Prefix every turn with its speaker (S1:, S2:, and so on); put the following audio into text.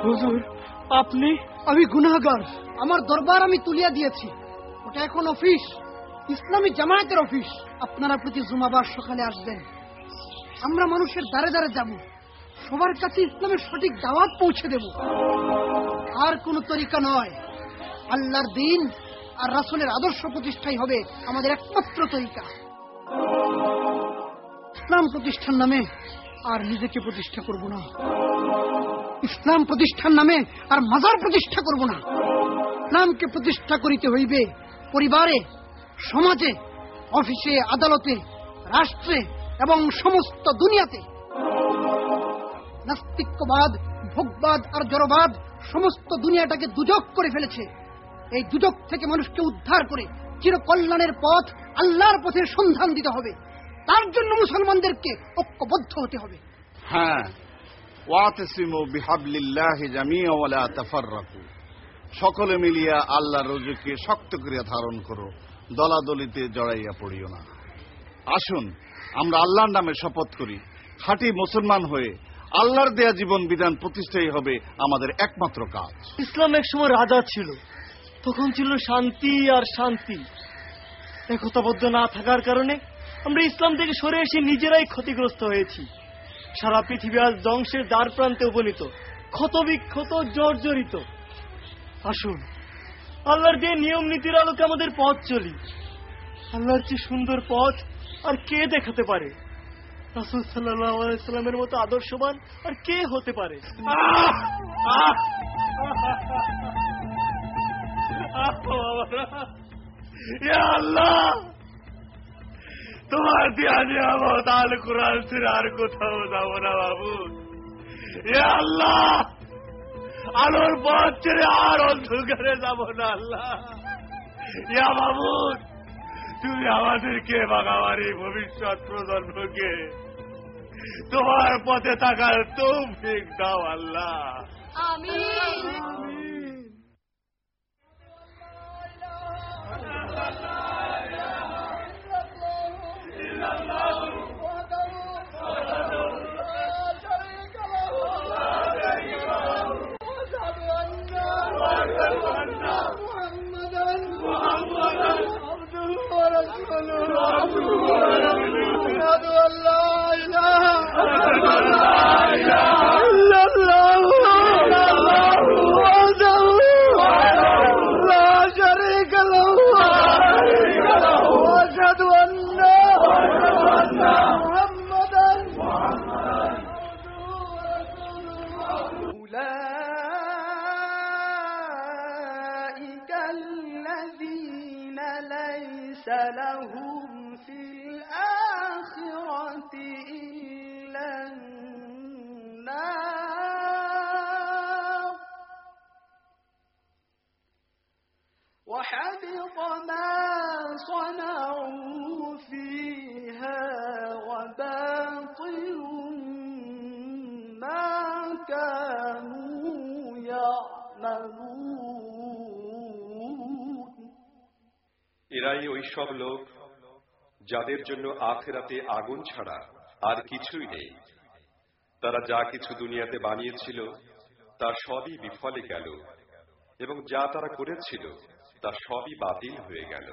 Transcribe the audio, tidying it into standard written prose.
S1: হুজুর, আপনি?
S2: আমি গুনাহগার, আমার দরবার আমি তুলিয়া দিয়েছি। ওটা এখন অফিস, ইসলামী জামায়াতের অফিস। আপনারা প্রতি জুমাবার সকালে আসবেন, আমরা মানুষের দ্বারে দ্বারে যাব, সবার কাছে ইসলামের সঠিক দাওয়াত পৌঁছে দেব। আর কোন তরিকা নয়, আল্লাহর দিন আর রাসূলের আদর্শ প্রতিষ্ঠাই হবে আমাদের একমাত্র তরিকা। ইসলাম প্রতিষ্ঠার নামে আর নিজেকে প্রতিষ্ঠা করব না, ইসলাম প্রতিষ্ঠার নামে আর মাজার প্রতিষ্ঠা করব না। ইসলামকে প্রতিষ্ঠা করিতে হইবে পরিবারে, সমাজে, অফিসে, আদালতে, রাষ্ট্রে এবং সমস্ত দুনিয়াতে। নাস্তিক্যবাদ, ভোগবাদ আর জড়বাদ সমস্ত দুনিয়াটাকে দুজক করে ফেলেছে। এই দুজক থেকে মানুষকে উদ্ধার করে চিরকল্যাণের পথ, আল্লাহর পথের সন্ধান দিতে হবে। তার জন্য মুসলমানদেরকে ঐক্যবদ্ধ হতে হবে।
S3: হ্যাঁ, ওয়াতাসিমু বিহাবলিল্লাহি জামিআ ওয়া লা তাফাররাকু। সকলে মিলিয়া আল্লাহর রজ্জুকে শক্ত করিয়া ধারণ করো, দলাদলিতে জড়াইয়া পড়িও না। আসুন আমরা আল্লাহর নামে শপথ করি, খাঁটি মুসলমান হয়ে আল্লাহর দেয়া জীবন বিধান প্রতিষ্ঠাই হবে আমাদের একমাত্র কাজ।
S1: ইসলাম এক সময় রাজা ছিল, তখন ছিল শান্তি আর শান্তি। একতাবদ্ধ না থাকার কারণে আমরা ইসলাম থেকে সরে এসে নিজেরাই ক্ষতিগ্রস্ত হয়েছি। সারা পৃথিবী আজ ধ্বংসের দ্বার প্রান্তে উপনীত, ক্ষতবিক্ষত, জর্জরিত। আসুন আল্লাহর দিয়ে নিয়ম নীতির আলোকে আমাদের পথ চলি। আল্লাহর চেয়ে সুন্দর পথ আর কে দেখাতে পারে? রাসূল সাল্লাল্লাহু আলাইহি সাল্লামের মতো আদর্শবান আর কে হতে পারে? ইয়া আল্লাহ, তোমার দিয়া নিয়ামত আল কোরআন ছেড়ে আর কোথাও যাব না বাবু। ইয়া আল্লাহ, আলোর পথ ছেড়ে আর অন্ধকারে যাব না আল্লাহ। ইয়া মাবুদ, তুমি আমাদেরকে বাগাবাড়ি ভবিষ্যৎ প্রজন্মকে তোমার পথে থাকার তৌফিক দাও আল্লাহ।
S4: আমিন।
S5: وحبط ما صنعوا فيها وباطل ما كانوا يعملون।
S6: এরাই ওই সব লোক যাদের জন্য আখিরাতে আগুন ছাড়া আর কিছুই নেই। তারা যা কিছু দুনিয়াতে বানিয়েছিল তা সবই বিফলে গেল, এবং যা তারা করেছিল তা সবই বাতিল হয়ে গেল।